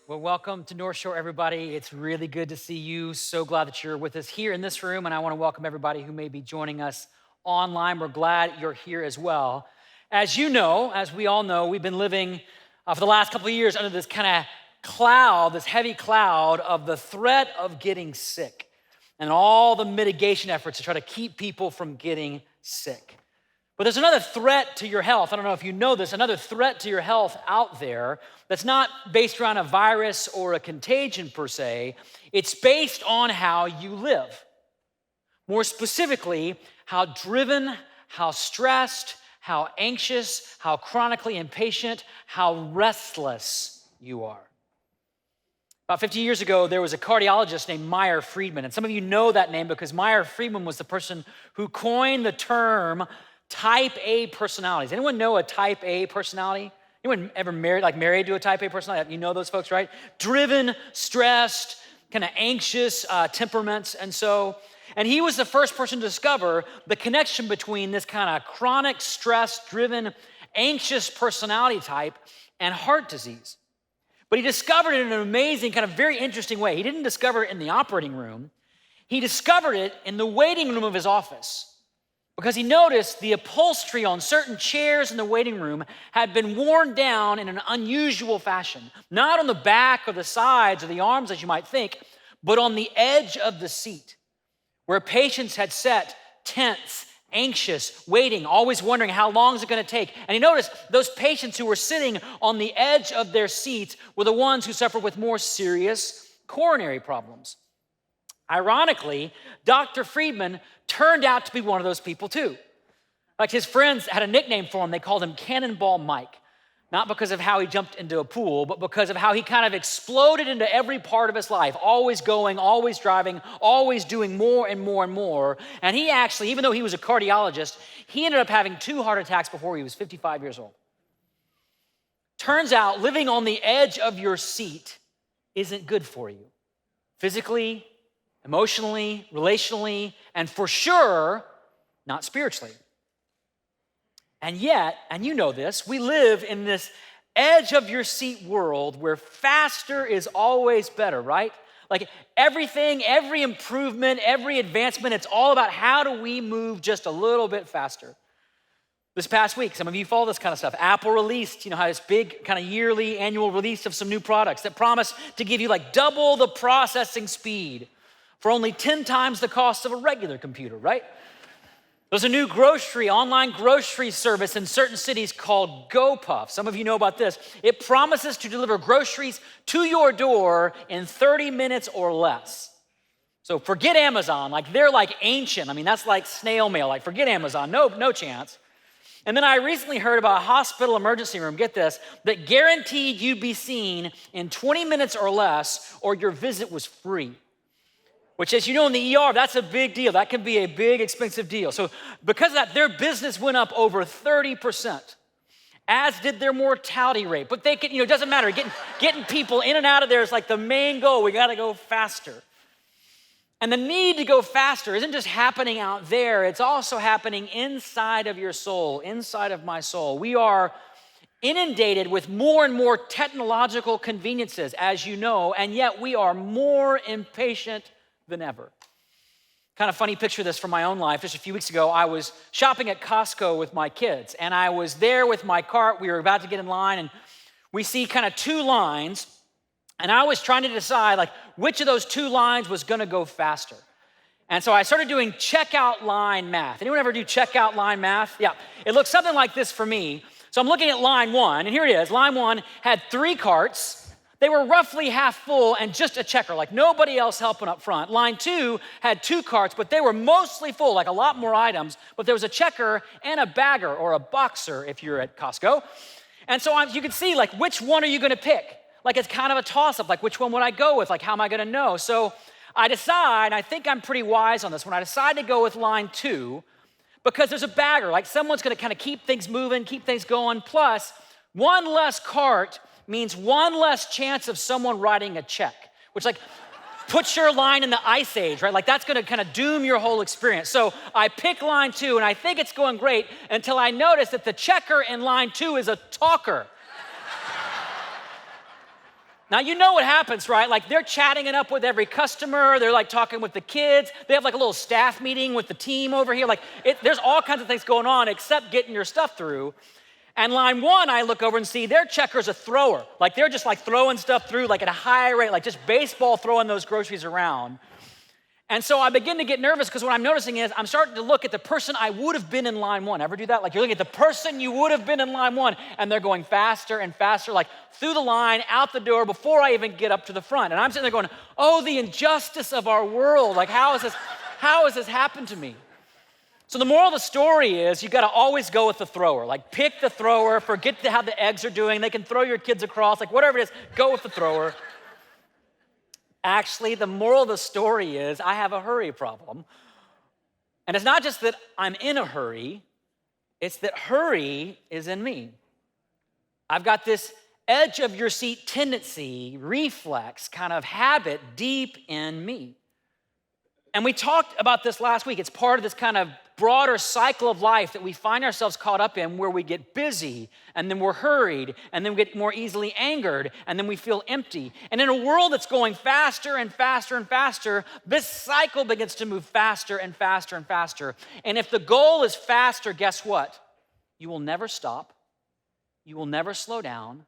Well, welcome to North Shore, everybody. It's really good to see you. So glad that you're with us here in this room, and I want to welcome everybody who may be joining us online. We're glad you're here as well. As you know, as we all know, we've been living for the last couple of years under this kind of cloud, this heavy cloud of the threat of getting sick and all the mitigation efforts to try to keep people from getting sick. But there's another threat to your health. I don't know if you know this, another threat to your health out there that's not based around a virus or a contagion per se. It's based on how you live. More specifically, how driven, how stressed, how anxious, how chronically impatient, how restless you are. About 50 years ago, there was a cardiologist named Meyer Friedman. And some of you know that name because Meyer Friedman was the person who coined the term type A personalities. Anyone know a type A personality? Anyone ever married to a type A personality? You know those folks, right? Driven, stressed, kind of anxious temperaments. And he was the first person to discover the connection between this kind of chronic, stress-driven, anxious personality type and heart disease. But he discovered it in an amazing, kind of very interesting way. He didn't discover it in the operating room. He discovered it in the waiting room of his office. Because he noticed the upholstery on certain chairs in the waiting room had been worn down in an unusual fashion. Not on the back or the sides or the arms as you might think, but on the edge of the seat, where patients had sat tense, anxious, waiting, always wondering how long is it going to take. And he noticed those patients who were sitting on the edge of their seats were the ones who suffered with more serious coronary problems. Ironically, Dr. Friedman turned out to be one of those people too. Like his friends had a nickname for him. They called him Cannonball Mike. Not because of how he jumped into a pool, but because of how he kind of exploded into every part of his life, always going, always driving, always doing more and more and more. And he actually, even though he was a cardiologist, he ended up having 2 heart attacks before he was 55 years old. Turns out living on the edge of your seat isn't good for you. Physically, emotionally, relationally, and for sure, not spiritually. And yet, and you know this, we live in this edge of your seat world where faster is always better, right? Like everything, every improvement, every advancement, it's all about how do we move just a little bit faster. This past week, some of you follow this kind of stuff. Apple released, how this big kind of yearly annual release of some new products that promise to give you like double the processing speed for only 10 times the cost of a regular computer, right? There's a new online grocery service in certain cities called GoPuff. Some of you know about this. It promises to deliver groceries to your door in 30 minutes or less. So forget Amazon, they're like ancient. That's like snail mail, forget Amazon, no chance. And then I recently heard about a hospital emergency room, get this, that guaranteed you'd be seen in 20 minutes or less or your visit was free. Which, as you know, in the ER, that's a big deal. That can be a big, expensive deal. So because of that, their business went up over 30%, as did their mortality rate. But they can, it doesn't matter. Getting people in and out of there is like the main goal. We got to go faster. And the need to go faster isn't just happening out there. It's also happening inside of your soul, inside of my soul. We are inundated with more and more technological conveniences, as you know, and yet we are more impatient than ever. Kind of funny picture this from my own life. Just a few weeks ago, I was shopping at Costco with my kids, and I was there with my cart. We were about to get in line, and we see kind of 2 lines, and I was trying to decide which of those 2 lines was going to go faster. And so I started doing checkout line math. Anyone ever do checkout line math? Yeah, it looks something like this for me. So I'm looking at line 1, and here it is. Line 1 had 3 carts. They were roughly half full and just a checker, nobody else helping up front. Line 2 had 2 carts, but they were mostly full, a lot more items, but there was a checker and a bagger or a boxer if you're at Costco. And so you can see, which one are you gonna pick? It's kind of a toss-up, which one would I go with? How am I gonna know? So I think I'm pretty wise on this one. I decide to go with line 2 because there's a bagger, someone's gonna kind of keep things moving, keep things going, plus 1 less cart means 1 less chance of someone writing a check, which puts your line in the ice age, right? That's gonna kind of doom your whole experience. So I pick line 2 and I think it's going great until I notice that the checker in line 2 is a talker. Now, you know what happens, right? Like they're chatting it up with every customer. They're like talking with the kids. They have like a little staff meeting with the team over here. There's all kinds of things going on except getting your stuff through. And line one, I look over and see their checker's a thrower. Like they're just like throwing stuff through like at a high rate, like just baseball throwing those groceries around. And so I begin to get nervous because what I'm noticing is I'm starting to look at the person I would have been in line one. Ever do that? Like you're looking at the person you would have been in line one, and they're going faster and faster, like through the line, out the door, before I even get up to the front. And I'm sitting there going, oh, the injustice of our world. Like how has this happened to me? So the moral of the story is you gotta always go with the thrower. Like pick the thrower, forget how the eggs are doing. They can throw your kids across, like whatever it is, go with the thrower. Actually, the moral of the story is I have a hurry problem. And it's not just that I'm in a hurry, it's that hurry is in me. I've got this edge of your seat tendency, reflex, kind of habit deep in me. And we talked about this last week. It's part of this kind of broader cycle of life that we find ourselves caught up in, where we get busy and then we're hurried and then we get more easily angered and then we feel empty. And in a world that's going faster and faster and faster, this cycle begins to move faster and faster and faster. And if the goal is faster, guess what? You will never stop. You will never slow down.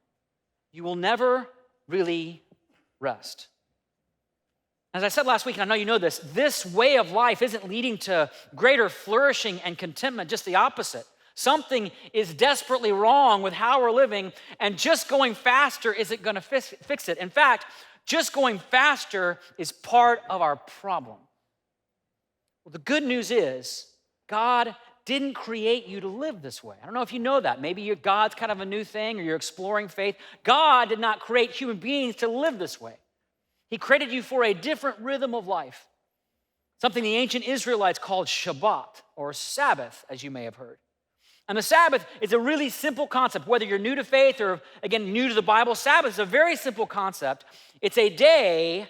You will never really rest. As I said last week, and I know you know this way of life isn't leading to greater flourishing and contentment, just the opposite. Something is desperately wrong with how we're living, and just going faster isn't gonna fix it. In fact, just going faster is part of our problem. Well, the good news is God didn't create you to live this way. I don't know if you know that. Maybe God's kind of a new thing, or you're exploring faith. God did not create human beings to live this way. He created you for a different rhythm of life, something the ancient Israelites called Shabbat, or Sabbath, as you may have heard. And the Sabbath is a really simple concept. Whether you're new to faith or, again, new to the Bible, Sabbath is a very simple concept. It's a day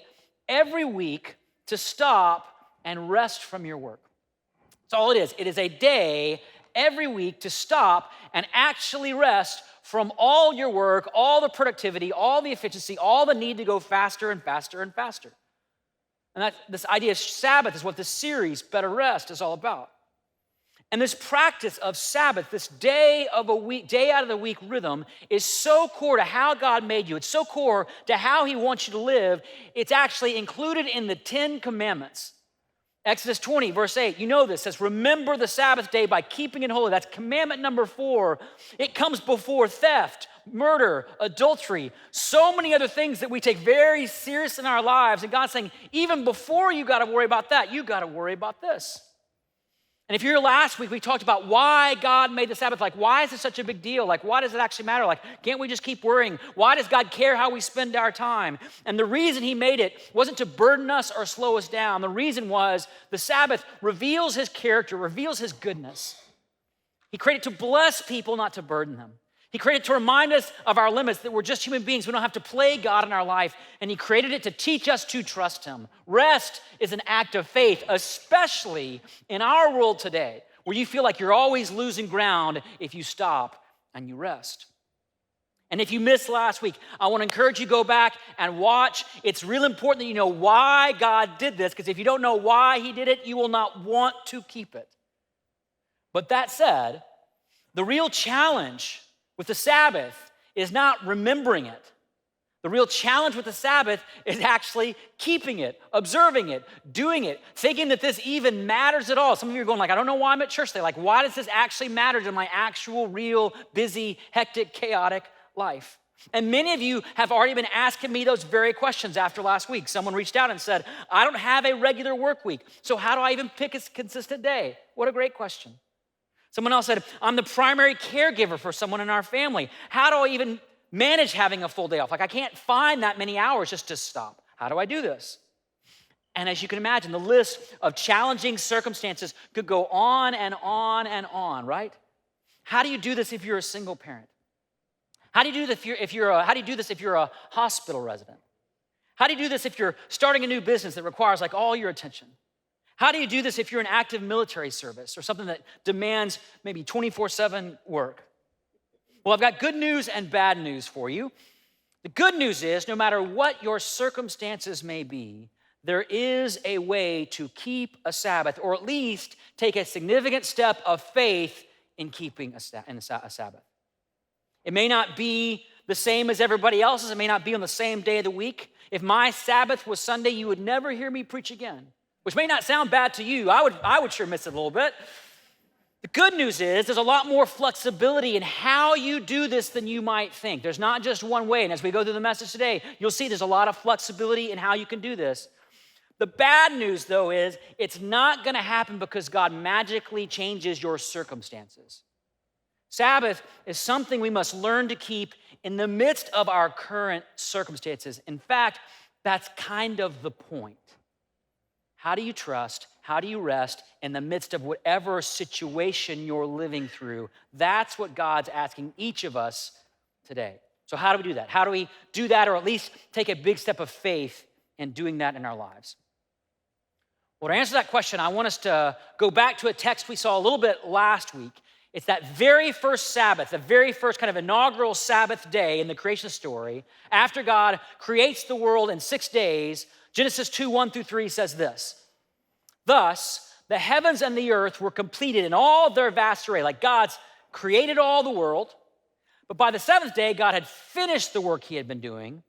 every week to stop and rest from your work. That's all it is. It is a day every week to stop and actually rest from all your work, all the productivity, all the efficiency, all the need to go faster and faster and faster. And this idea of Sabbath is what this series, Better Rest, is all about. And this practice of Sabbath, this day out of the week rhythm, is so core to how God made you. It's so core to how He wants you to live. It's actually included in the 10 Commandments. Exodus 20, verse 8, you know this, says, remember the Sabbath day by keeping it holy. That's commandment number 4. It comes before theft, murder, adultery, so many other things that we take very serious in our lives. And God's saying, even before you gotta worry about that, you gotta worry about this. And if you're here last week, we talked about why God made the Sabbath. Like, why is it such a big deal? Like, why does it actually matter? Like, can't we just keep worrying? Why does God care how we spend our time? And the reason He made it wasn't to burden us or slow us down. The reason was the Sabbath reveals His character, reveals His goodness. He created to bless people, not to burden them. He created to remind us of our limits, that we're just human beings. We don't have to play God in our life. And He created it to teach us to trust Him. Rest is an act of faith, especially in our world today, where you feel like you're always losing ground if you stop and you rest. And if you missed last week, I want to encourage you to go back and watch. It's real important that you know why God did this, because if you don't know why He did it, you will not want to keep it. But that said, the real challenge with the Sabbath is not remembering it. The real challenge with the Sabbath is actually keeping it, observing it, doing it, thinking that this even matters at all. Some of you are going like, I don't know why I'm at church today. Like, why does this actually matter to my actual, real, busy, hectic, chaotic life? And many of you have already been asking me those very questions after last week. Someone reached out and said, I don't have a regular work week, so how do I even pick a consistent day? What a great question. Someone else said, I'm the primary caregiver for someone in our family. How do I even manage having a full day off? Like, I can't find that many hours just to stop. How do I do this? And as you can imagine, the list of challenging circumstances could go on and on and on, right? How do you do this if you're a single parent? How do you do this if you're a hospital resident? How do you do this if you're starting a new business that requires like all your attention? How do you do this if you're in active military service or something that demands maybe 24/7 work? Well, I've got good news and bad news for you. The good news is, no matter what your circumstances may be, there is a way to keep a Sabbath, or at least take a significant step of faith in keeping a Sabbath. It may not be the same as everybody else's. It may not be on the same day of the week. If my Sabbath was Sunday, you would never hear me preach again, which may not sound bad to you. I would sure miss it a little bit. The good news is there's a lot more flexibility in how you do this than you might think. There's not just one way. And as we go through the message today, you'll see there's a lot of flexibility in how you can do this. The bad news, though, is it's not going to happen because God magically changes your circumstances. Sabbath is something we must learn to keep in the midst of our current circumstances. In fact, that's kind of the point. How do you trust? How do you rest in the midst of whatever situation you're living through? That's what God's asking each of us today. So how do we do that? How do we do that, or at least take a big step of faith in doing that in our lives? Well, to answer that question, I want us to go back to a text we saw a little bit last week. It's that very first Sabbath, the very first kind of inaugural Sabbath day in the creation story. After God creates the world in 6 days, Genesis 2:1-3 says this: "Thus, the heavens and the earth were completed in all their vast array." Like God's created all the world, but by the seventh day, God had finished the work he had been doing.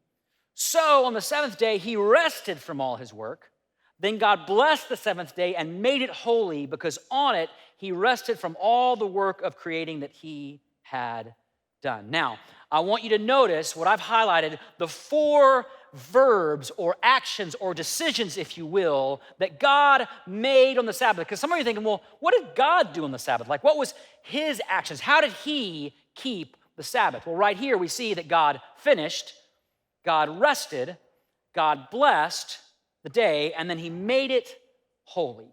So on the seventh day, he rested from all his work. Then God blessed the seventh day and made it holy, because on it he rested from all the work of creating that he had done. Now, I want you to notice what I've highlighted, the 4 verbs or actions or decisions, if you will, that God made on the Sabbath. Because some of you are thinking, well, what did God do on the Sabbath? Like, what was his actions? How did he keep the Sabbath? Well, right here we see that God finished, God rested, God blessed the day, and then he made it holy.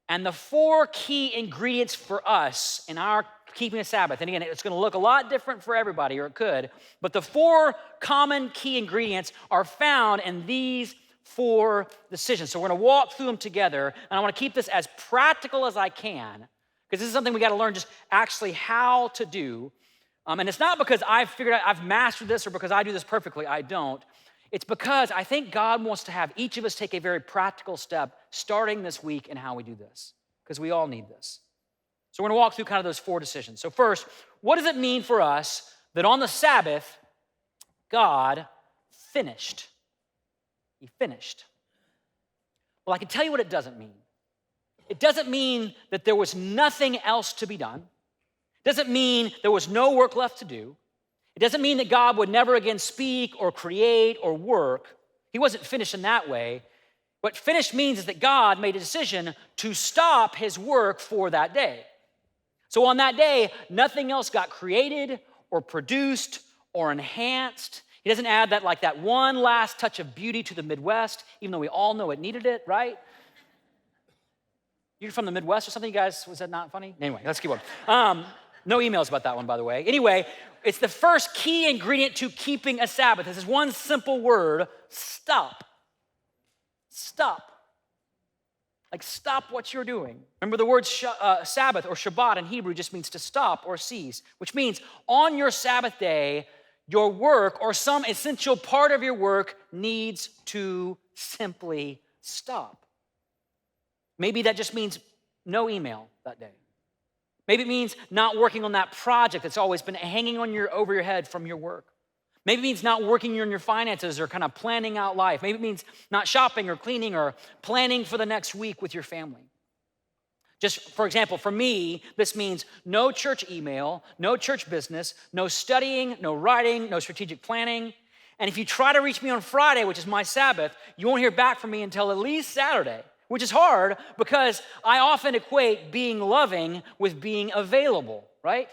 And the 4 key ingredients for us in our keeping a Sabbath, and again, it's going to look a lot different for everybody, or it could, but the 4 common key ingredients are found in these 4 decisions. So we're going to walk through them together, and I want to keep this as practical as I can, because this is something we got to learn just actually how to do. And it's not because I've mastered this, or because I do this perfectly. I don't. It's because I think God wants to have each of us take a very practical step starting this week in how we do this, because we all need this. So we're going to walk through kind of those 4 decisions. So first, what does it mean for us that on the Sabbath, God finished? He finished. Well, I can tell you what it doesn't mean. It doesn't mean that there was nothing else to be done. It doesn't mean there was no work left to do. It doesn't mean that God would never again speak or create or work. He wasn't finished in that way. What finished means is that God made a decision to stop his work for that day. So on that day, nothing else got created or produced or enhanced. He doesn't add that one last touch of beauty to the Midwest, even though we all know it needed it, right? You're from the Midwest or something, you guys? Was that not funny? Anyway, let's keep on. No emails about that one, by the way. Anyway, it's the first key ingredient to keeping a Sabbath. This is one simple word: stop. Stop. Like, stop what you're doing. Remember, the word Sabbath or Shabbat in Hebrew just means to stop or cease, which means on your Sabbath day, your work or some essential part of your work needs to simply stop. Maybe that just means no email that day. Maybe it means not working on that project that's always been hanging on over your head from your work. Maybe it means not working on your finances or kind of planning out life. Maybe it means not shopping or cleaning or planning for the next week with your family. Just for example, for me, this means no church email, no church business, no studying, no writing, no strategic planning. And if you try to reach me on Friday, which is my Sabbath, you won't hear back from me until at least Saturday, which is hard because I often equate being loving with being available, right?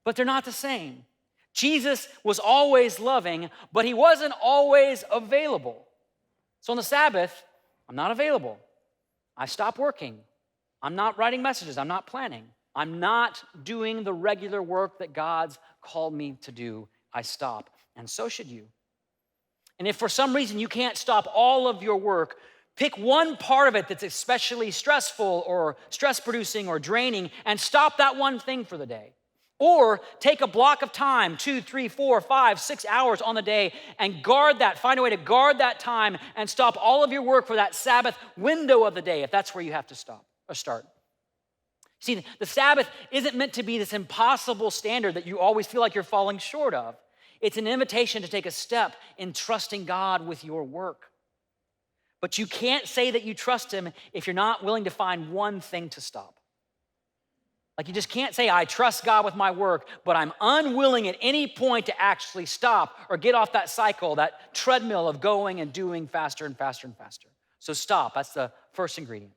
But they're not the same. Jesus was always loving, but he wasn't always available. So on the Sabbath, I'm not available. I stop working. I'm not writing messages. I'm not planning. I'm not doing the regular work that God's called me to do. I stop, and so should you. And if for some reason you can't stop all of your work, pick one part of it that's especially stressful or stress-producing or draining, and stop that one thing for the day. Or take a block of time, 2, 3, 4, 5, 6 hours on the day, and guard that. Find a way to guard that time and stop all of your work for that Sabbath window of the day, if that's where you have to stop or start. See, the Sabbath isn't meant to be this impossible standard that you always feel like you're falling short of. It's an invitation to take a step in trusting God with your work. But you can't say that you trust him if you're not willing to find one thing to stop. Like you just can't say, I trust God with my work, but I'm unwilling at any point to actually stop or get off that cycle, that treadmill of going and doing faster and faster and faster. So stop, that's the first ingredient.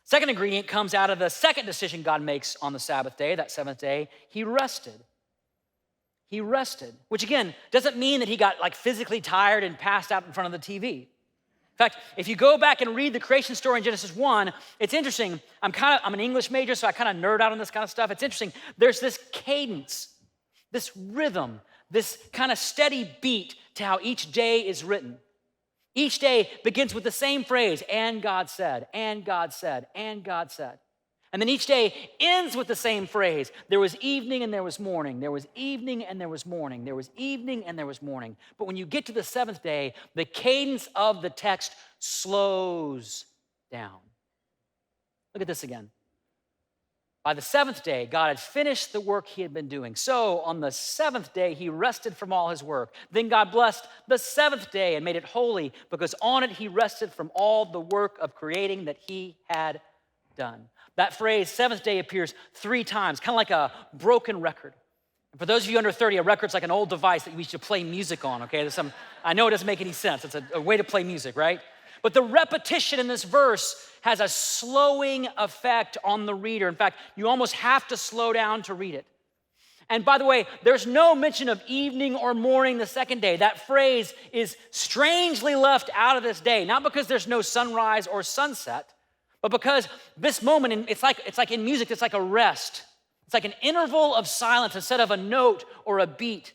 Second ingredient comes out of the second decision God makes on the Sabbath day, that seventh day. He rested. He rested, which again, doesn't mean that he got like physically tired and passed out in front of the TV. In fact, if you go back and read the creation story in Genesis 1, it's interesting. I'm an English major, so I kind of nerd out on this kind of stuff. It's interesting. There's this cadence, this rhythm, this kind of steady beat to how each day is written. Each day begins with the same phrase, and God said, and God said, and God said. And then each day ends with the same phrase. There was evening and there was morning. There was evening and there was morning. There was evening and there was morning. But when you get to the seventh day, the cadence of the text slows down. Look at this again. By the seventh day, God had finished the work he had been doing. So on the seventh day, he rested from all his work. Then God blessed the seventh day and made it holy because on it he rested from all the work of creating that he had done. That phrase, seventh day, appears 3 times, kind of like a broken record. And for those of you under 30, a record's like an old device that we should play music on, okay? I know it doesn't make any sense. It's a way to play music, right? But the repetition in this verse has a slowing effect on the reader. In fact, you almost have to slow down to read it. And by the way, there's no mention of evening or morning the second day. That phrase is strangely left out of this day, not because there's no sunrise or sunset, but because this moment, it's like in music, it's like a rest. It's like an interval of silence instead of a note or a beat.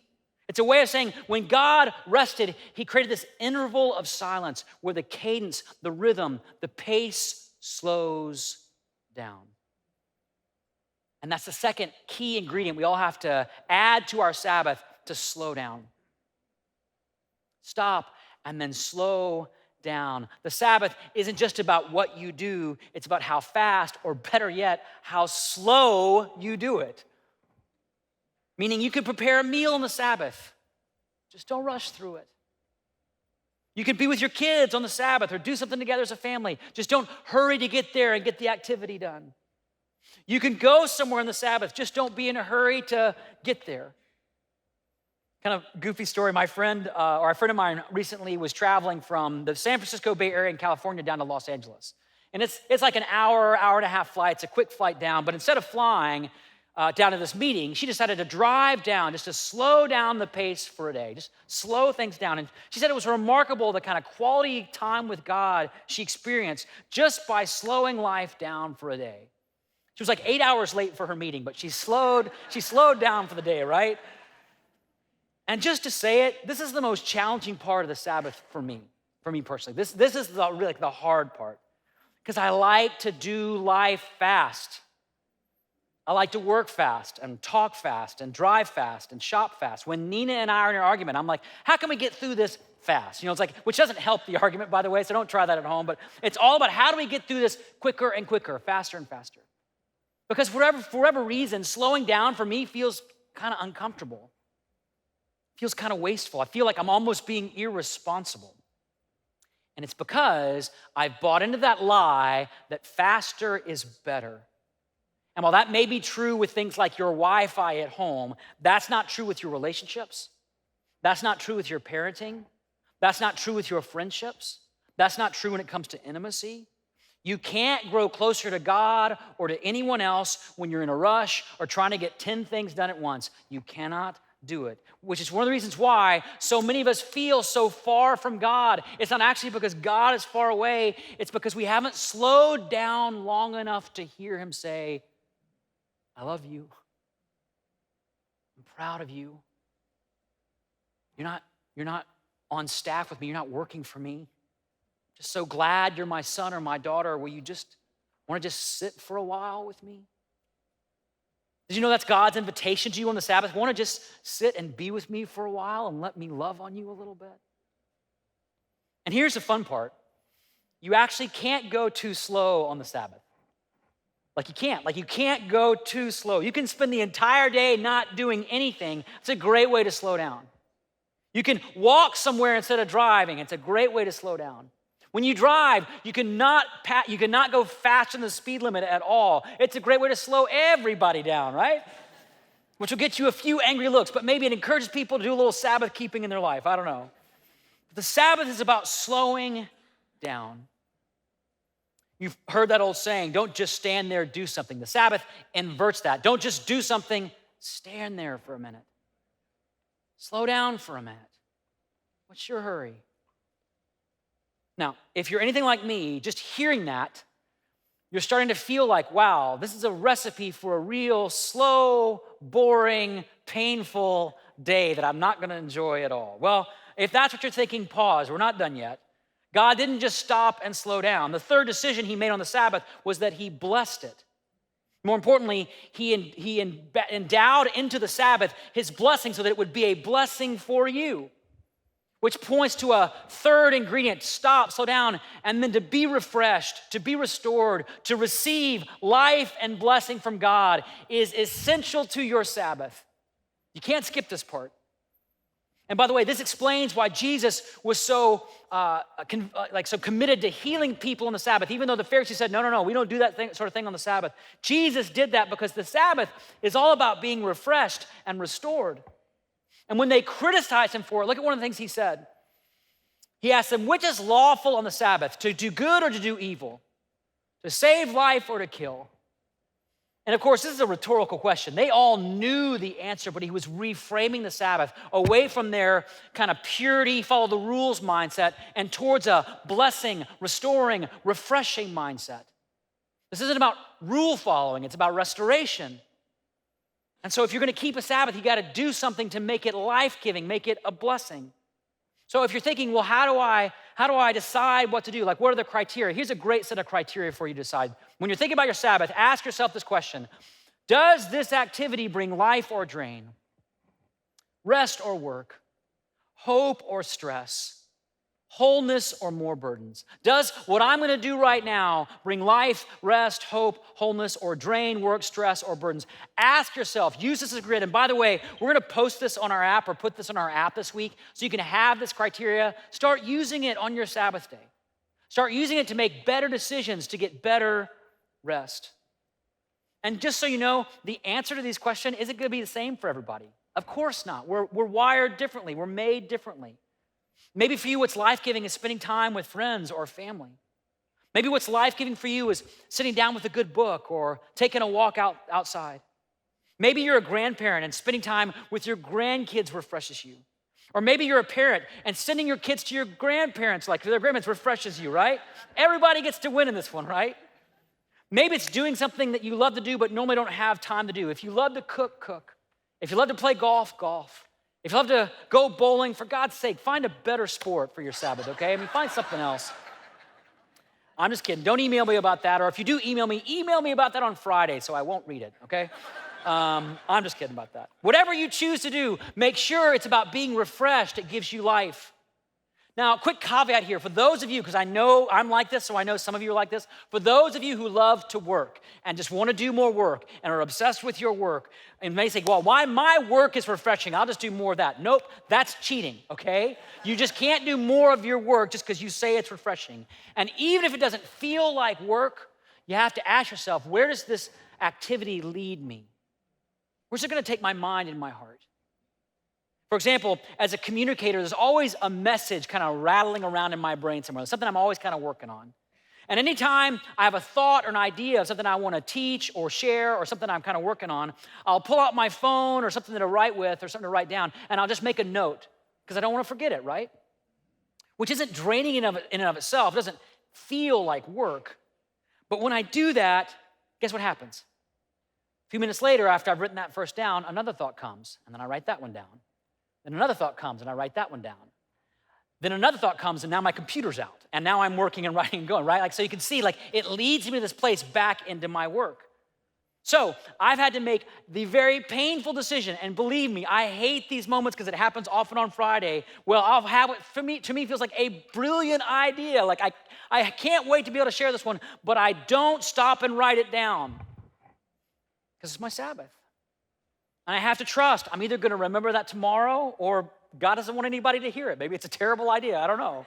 It's a way of saying when God rested, he created this interval of silence where the cadence, the rhythm, the pace slows down. And that's the second key ingredient we all have to add to our Sabbath to slow down. Stop and then slow down. The Sabbath isn't just about what you do, it's about how fast, or better yet, how slow you do it. Meaning you can prepare a meal on the Sabbath, just don't rush through it. You can be with your kids on the Sabbath or do something together as a family, just don't hurry to get there and get the activity done. You can go somewhere on the Sabbath, just don't be in a hurry to get there. Kind of goofy story. A friend of mine recently was traveling from the San Francisco Bay Area in California down to Los Angeles. And it's like an hour and a half flight. It's a quick flight down. But instead of flying down to this meeting, she decided to drive down just to slow down the pace for a day, just slow things down. And she said it was remarkable the kind of quality time with God she experienced just by slowing life down for a day. She was like 8 hours late for her meeting, but she slowed down for the day, right? And just to say it, this is the most challenging part of the Sabbath for me personally. This is really the hard part because I like to do life fast. I like to work fast and talk fast and drive fast and shop fast. When Nina and I are in an argument, I'm like, how can we get through this fast? It's like, which doesn't help the argument, by the way, so don't try that at home, but it's all about how do we get through this quicker and quicker, faster and faster. Because for whatever reason, slowing down for me feels kind of uncomfortable. Feels kind of wasteful. I feel like I'm almost being irresponsible. And it's because I've bought into that lie that faster is better. And while that may be true with things like your Wi-Fi at home, that's not true with your relationships. That's not true with your parenting. That's not true with your friendships. That's not true when it comes to intimacy. You can't grow closer to God or to anyone else when you're in a rush or trying to get 10 things done at once. You cannot do it, which is one of the reasons why so many of us feel so far from God. It's not actually because God is far away. It's because we haven't slowed down long enough to hear him say, I love you. I'm proud of you. You're not on staff with me. You're not working for me. Just so glad you're my son or my daughter. Will you just want to just sit for a while with me? Did you know that's God's invitation to you on the Sabbath? Want to just sit and be with me for a while and let me love on you a little bit? And here's the fun part. You actually can't go too slow on the Sabbath. You can't go too slow. You can spend the entire day not doing anything. It's a great way to slow down. You can walk somewhere instead of driving. It's a great way to slow down. When you drive, you cannot go faster than the speed limit at all. It's a great way to slow everybody down, right? Which will get you a few angry looks, but maybe it encourages people to do a little Sabbath keeping in their life. I don't know. But the Sabbath is about slowing down. You've heard that old saying, don't just stand there, do something. The Sabbath inverts that. Don't just do something, stand there for a minute. Slow down for a minute. What's your hurry? Now, if you're anything like me, just hearing that, you're starting to feel like, wow, this is a recipe for a real slow, boring, painful day that I'm not going to enjoy at all. Well, if that's what you're thinking, pause. We're not done yet. God didn't just stop and slow down. The third decision he made on the Sabbath was that he blessed it. More importantly, he endowed into the Sabbath his blessing so that it would be a blessing for you, which points to a third ingredient: stop, slow down, and then to be refreshed, to be restored, to receive life and blessing from God is essential to your Sabbath. You can't skip this part. And by the way, this explains why Jesus was so committed to healing people on the Sabbath, even though the Pharisees said, no, we don't do that sort of thing on the Sabbath. Jesus did that because the Sabbath is all about being refreshed and restored. And when they criticized him for it, look at one of the things he said. He asked them, which is lawful on the Sabbath, to do good or to do evil, to save life or to kill? And of course, this is a rhetorical question. They all knew the answer, but he was reframing the Sabbath away from their kind of purity, follow the rules mindset, and towards a blessing, restoring, refreshing mindset. This isn't about rule following, it's about restoration. And so if you're gonna keep a Sabbath, you gotta do something to make it life-giving, make it a blessing. So if you're thinking, well, how do I decide what to do? Like, what are the criteria? Here's a great set of criteria for you to decide. When you're thinking about your Sabbath, ask yourself this question: does this activity bring life or drain? Rest or work? Hope or stress? Wholeness or more burdens? Does what I'm gonna do right now bring life, rest, hope, wholeness, or drain, work, stress, or burdens? Ask yourself, use this as a grid. And by the way, we're gonna post this on our app or put this on our app this week so you can have this criteria. Start using it on your Sabbath day. Start using it to make better decisions, to get better rest. And just so you know, the answer to these questions isn't gonna be the same for everybody. Of course not. We're wired differently. We're made differently. Maybe for you, what's life-giving is spending time with friends or family. Maybe what's life-giving for you is sitting down with a good book or taking a walk outside. Maybe you're a grandparent and spending time with your grandkids refreshes you. Or maybe you're a parent and sending your kids to your grandparents, like their grandparents, refreshes you, right? Everybody gets to win in this one, right? Maybe it's doing something that you love to do but normally don't have time to do. If you love to cook, cook. If you love to play golf, golf. If you love to go bowling, for God's sake, find a better sport for your Sabbath, okay? Find something else. I'm just kidding. Don't email me about that. Or if you do email me about that on Friday so I won't read it, okay? I'm just kidding about that. Whatever you choose to do, make sure it's about being refreshed. It gives you life. Now, quick caveat here. For those of you, because I know I'm like this, so I know some of you are like this. For those of you who love to work and just want to do more work and are obsessed with your work and may say, well, why my work is refreshing, I'll just do more of that. Nope, that's cheating, okay? You just can't do more of your work just because you say it's refreshing. And even if it doesn't feel like work, you have to ask yourself, where does this activity lead me? Where's it going to take my mind and my heart? For example, as a communicator, there's always a message kind of rattling around in my brain somewhere, something I'm always kind of working on. And anytime I have a thought or an idea of something I want to teach or share or something I'm kind of working on, I'll pull out my phone or something to write with or something to write down, and I'll just make a note because I don't want to forget it, right? Which isn't draining in and of itself. It doesn't feel like work. But when I do that, guess what happens? A few minutes later, after I've written that first down, another thought comes, and then I write that one down. Then another thought comes, and I write that one down. Then another thought comes, and now my computer's out, and now I'm working and writing and going, right? So you can see, it leads me to this place back into my work. So I've had to make the very painful decision, and believe me, I hate these moments because it happens often on Friday. Well, I'll have what to me feels like a brilliant idea. Like I can't wait to be able to share this one, but I don't stop and write it down because it's my Sabbath. And I have to trust. I'm either going to remember that tomorrow or God doesn't want anybody to hear it. Maybe it's a terrible idea. I don't know.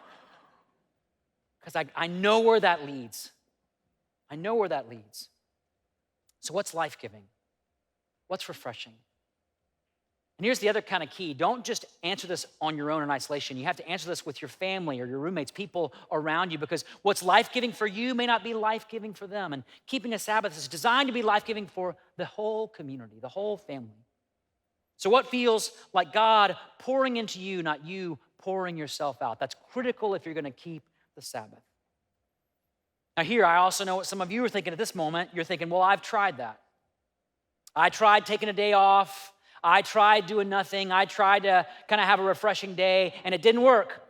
Because I know where that leads. I know where that leads. So what's life-giving? What's refreshing? And here's the other kind of key. Don't just answer this on your own in isolation. You have to answer this with your family or your roommates, people around you, because what's life-giving for you may not be life-giving for them. And keeping a Sabbath is designed to be life-giving for the whole community, the whole family. So what feels like God pouring into you, not you pouring yourself out? That's critical if you're going to keep the Sabbath. Now here, I also know what some of you are thinking at this moment. You're thinking, well, I've tried that. I tried taking a day off. I tried doing nothing. I tried to kind of have a refreshing day, and it didn't work.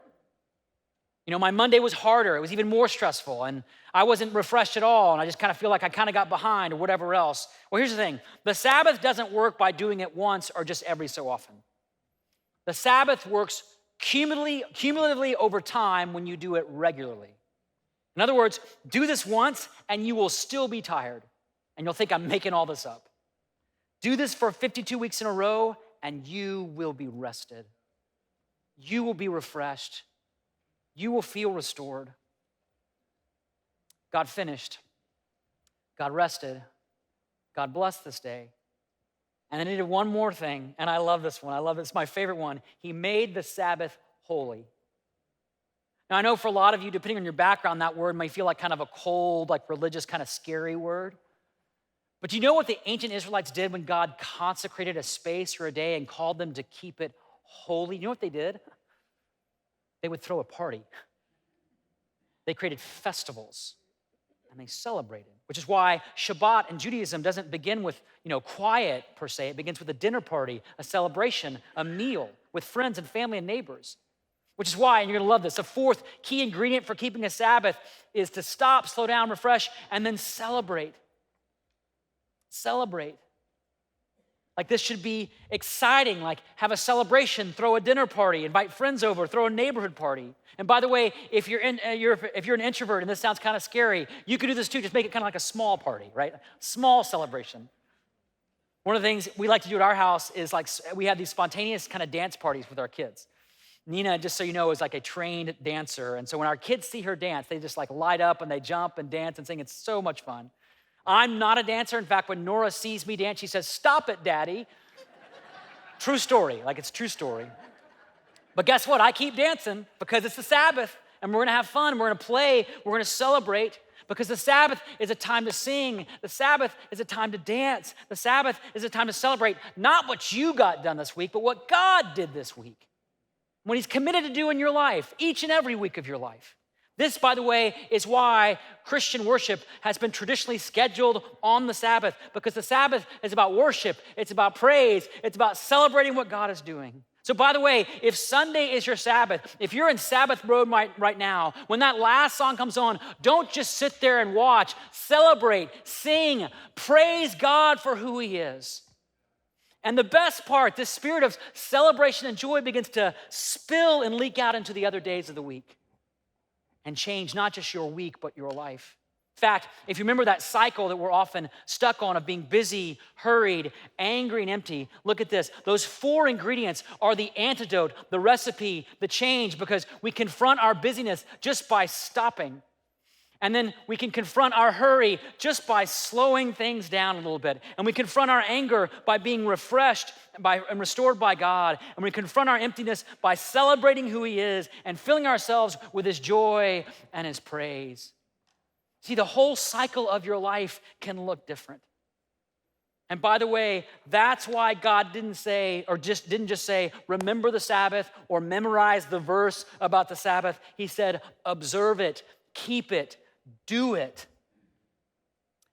You know, my Monday was harder. It was even more stressful, and I wasn't refreshed at all, and I just kind of feel like I kind of got behind or whatever else. Well, here's the thing. The Sabbath doesn't work by doing it once or just every so often. The Sabbath works cumulatively over time when you do it regularly. In other words, do this once, and you will still be tired, and you'll think I'm making all this up. Do this for 52 weeks in a row, and you will be rested. You will be refreshed. You will feel restored. God finished. God rested. God blessed this day. And then he did one more thing, and I love this one. I love it. It's my favorite one. He made the Sabbath holy. Now, I know for a lot of you, depending on your background, that word may feel like kind of a cold, like religious, kind of scary word. But do you know what the ancient Israelites did when God consecrated a space or a day and called them to keep it holy? You know what they did? They would throw a party. They created festivals, and they celebrated, which is why Shabbat in Judaism doesn't begin with, quiet per se. It begins with a dinner party, a celebration, a meal with friends and family and neighbors. Which is why, and you're gonna love this, the fourth key ingredient for keeping a Sabbath is to stop, slow down, refresh, and then celebrate. Celebrate. Like this should be exciting, like have a celebration, throw a dinner party, invite friends over, throw a neighborhood party. And by the way, if you're an introvert and this sounds kind of scary, you could do this too, just make it kind of like a small party, right? Small celebration. One of the things we like to do at our house is like we have these spontaneous kind of dance parties with our kids. Nina, just so you know, is like a trained dancer. And so when our kids see her dance, they just like light up and they jump and dance and sing. It's so much fun. I'm not a dancer. In fact, when Nora sees me dance, she says, "Stop it, Daddy." True story, like it's true story. But guess what? I keep dancing because it's the Sabbath and we're gonna have fun. We're gonna play, we're gonna celebrate because the Sabbath is a time to sing. The Sabbath is a time to dance. The Sabbath is a time to celebrate not what you got done this week, but what God did this week. When he's committed to do in your life, each and every week of your life. This, by the way, is why Christian worship has been traditionally scheduled on the Sabbath, because the Sabbath is about worship, it's about praise, it's about celebrating what God is doing. So by the way, if Sunday is your Sabbath, if you're in Sabbath mode right now, when that last song comes on, don't just sit there and watch. Celebrate, sing, praise God for who he is. And the best part, this spirit of celebration and joy begins to spill and leak out into the other days of the week and change not just your week, but your life. In fact, if you remember that cycle that we're often stuck on of being busy, hurried, angry, and empty, look at this. Those four ingredients are the antidote, the recipe, the change, because we confront our busyness just by stopping. And then we can confront our hurry just by slowing things down a little bit. And we confront our anger by being refreshed and restored by God. And we confront our emptiness by celebrating who he is and filling ourselves with his joy and his praise. See, the whole cycle of your life can look different. And by the way, that's why God didn't just say, remember the Sabbath or memorize the verse about the Sabbath. He said, observe it, keep it, do it.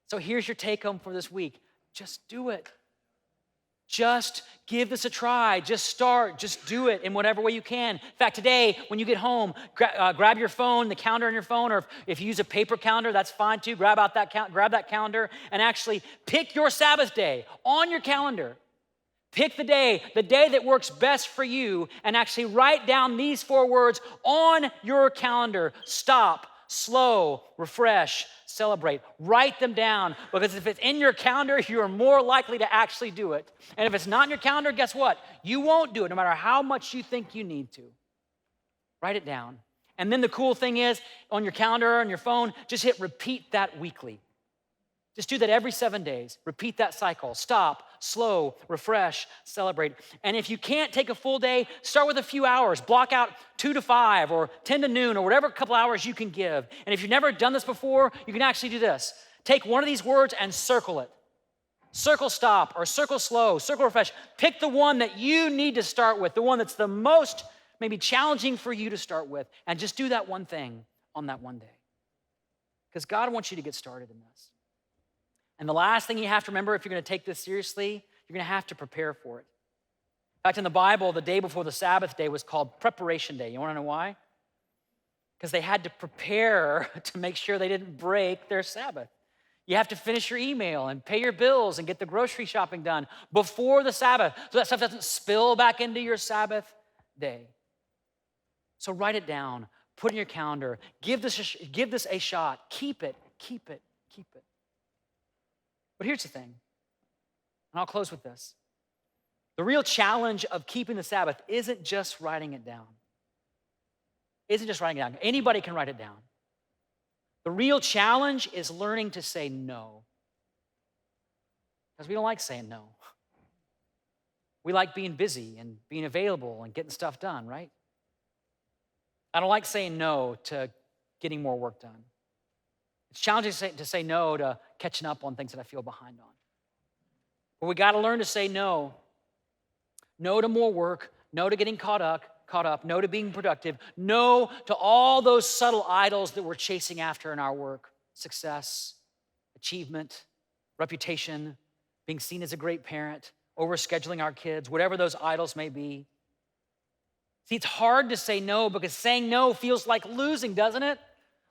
So here's your take home for this week. Just do it. Just give this a try. Just start. Just do it in whatever way you can. In fact, today, when you get home, grab your phone, the calendar on your phone, or if you use a paper calendar, that's fine too. Grab that calendar and actually pick your Sabbath day on your calendar. Pick the day that works best for you, and actually write down these 4 words on your calendar. Stop, slow, refresh, celebrate. Write them down, because if it's in your calendar, you are more likely to actually do it. And if it's not in your calendar, guess what? You won't do it, no matter how much you think you need to. Write it down. And then the cool thing is, on your calendar, on your phone, just hit repeat that weekly. Just do that every 7 days. Repeat that cycle. Stop, slow, refresh, celebrate. And if you can't take a full day, start with a few hours. Block out 2 to 5 or 10 to noon or whatever couple hours you can give. And if you've never done this before, you can actually do this. Take one of these words and circle it. Circle stop or circle slow, circle refresh. Pick the one that you need to start with, the one that's the most maybe challenging for you to start with, and just do that one thing on that one day. Because God wants you to get started in this. And the last thing you have to remember, if you're going to take this seriously, you're going to have to prepare for it. In fact, in the Bible, the day before the Sabbath day was called Preparation Day. You want to know why? Because they had to prepare to make sure they didn't break their Sabbath. You have to finish your email and pay your bills and get the grocery shopping done before the Sabbath, so that stuff doesn't spill back into your Sabbath day. So write it down, put it in your calendar, give this a shot, keep it. But here's the thing, and I'll close with this. The real challenge of keeping the Sabbath isn't just writing it down. Anybody can write it down. The real challenge is learning to say no. Because we don't like saying no. We like being busy and being available and getting stuff done, right? I don't like saying no to getting more work done. It's challenging to say no to catching up on things that I feel behind on. But we got to learn to say no. No to more work, no to getting caught up, no to being productive, no to all those subtle idols that we're chasing after in our work. Success, achievement, reputation, being seen as a great parent, overscheduling our kids, whatever those idols may be. See, it's hard to say no because saying no feels like losing, doesn't it?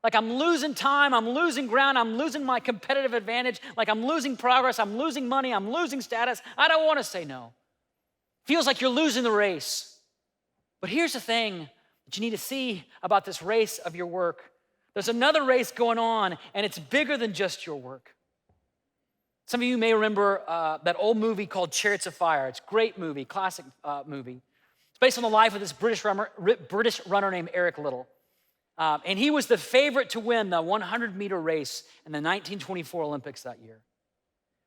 Like I'm losing time, I'm losing ground, I'm losing my competitive advantage, like I'm losing progress, I'm losing money, I'm losing status. I don't want to say no. Feels like you're losing the race. But here's the thing that you need to see about this race of your work. There's another race going on, and it's bigger than just your work. Some of you may remember that old movie called Chariots of Fire. It's a great movie, classic movie. It's based on the life of this British runner named Eric Liddell. And he was the favorite to win the 100-meter race in the 1924 Olympics that year.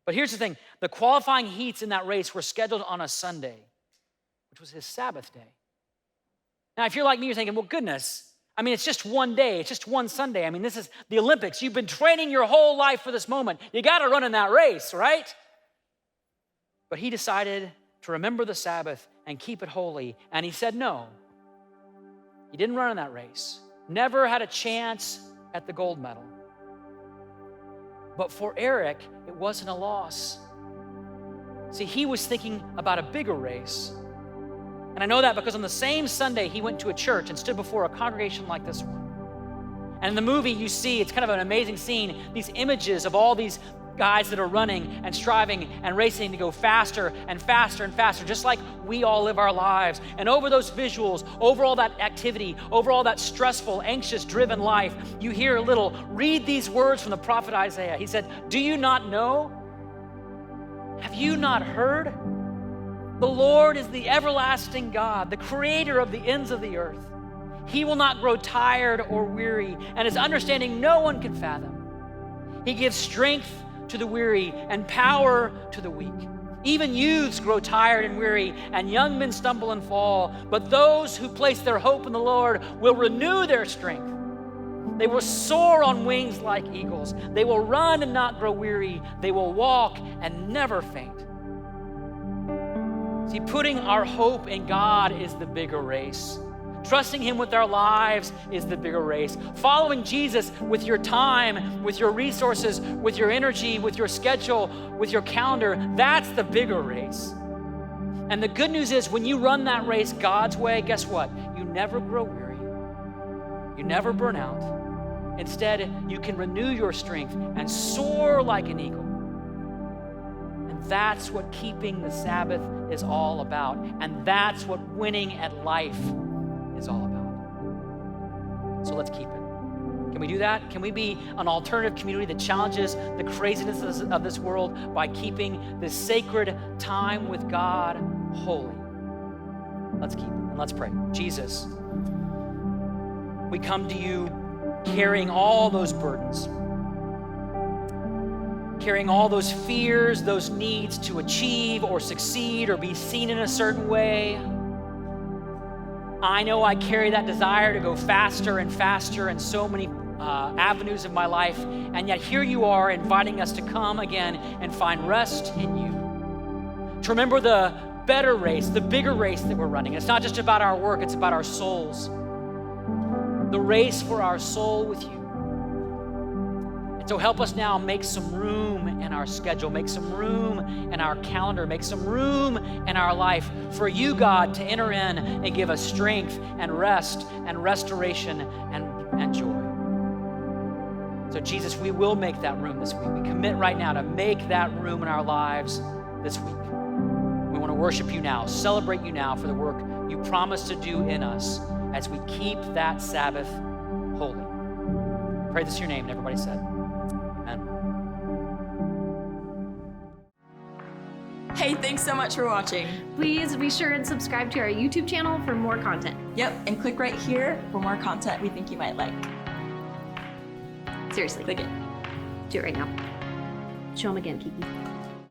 But here's the thing. The qualifying heats in that race were scheduled on a Sunday, which was his Sabbath day. Now, if you're like me, you're thinking, well, goodness, I mean, it's just one day. It's just one Sunday. I mean, this is the Olympics. You've been training your whole life for this moment. You got to run in that race, right? But he decided to remember the Sabbath and keep it holy. And he said no. He didn't run in that race. Never had a chance at the gold medal. But for Eric, it wasn't a loss. See, he was thinking about a bigger race. And I know that because on the same Sunday, he went to a church and stood before a congregation like this one. And in the movie, you see, it's kind of an amazing scene, these images of all these guys that are running and striving and racing to go faster and faster and faster, just like we all live our lives. And over those visuals, over all that activity, over all that stressful, anxious, driven life, you hear a little, read these words from the prophet Isaiah. He said, "Do you not know? Have you not heard? The Lord is the everlasting God, the creator of the ends of the earth. He will not grow tired or weary, and his understanding no one can fathom. He gives strength to the weary and power to the weak. Even youths grow tired and weary, and young men stumble and fall. But those who place their hope in the Lord will renew their strength. They will soar on wings like eagles. They will run and not grow weary. They will walk and never faint." See, putting our hope in God is the bigger race. Trusting him with our lives is the bigger race. Following Jesus with your time, with your resources, with your energy, with your schedule, with your calendar, that's the bigger race. And the good news is when you run that race God's way, guess what? You never grow weary. You never burn out. Instead, you can renew your strength and soar like an eagle. And that's what keeping the Sabbath is all about. And that's what winning at life is all about. So let's keep it. Can we do that? Can we be an alternative community that challenges the craziness of this world by keeping this sacred time with God holy? Let's keep it and let's pray. Jesus, we come to you carrying all those burdens, carrying all those fears, those needs to achieve or succeed or be seen in a certain way. I know I carry that desire to go faster and faster in so many avenues of my life, and yet here you are inviting us to come again and find rest in you. To remember the better race, the bigger race that we're running. It's not just about our work, it's about our souls. The race for our soul with you. And so help us now make some room in our schedule, make some room in our calendar, make some room in our life for you, God, to enter in and give us strength and rest and restoration and joy. So Jesus, we will make that room this week. We commit right now to make that room in our lives this week. We want to worship you now, celebrate you now for the work you promised to do in us as we keep that Sabbath holy. Pray this in your name, and everybody said, amen. Hey, thanks so much for watching. Please be sure and subscribe to our YouTube channel for more content. Yep, and click right here for more content we think you might like. Seriously. Click it. Do it right now. Show them again, Kiki.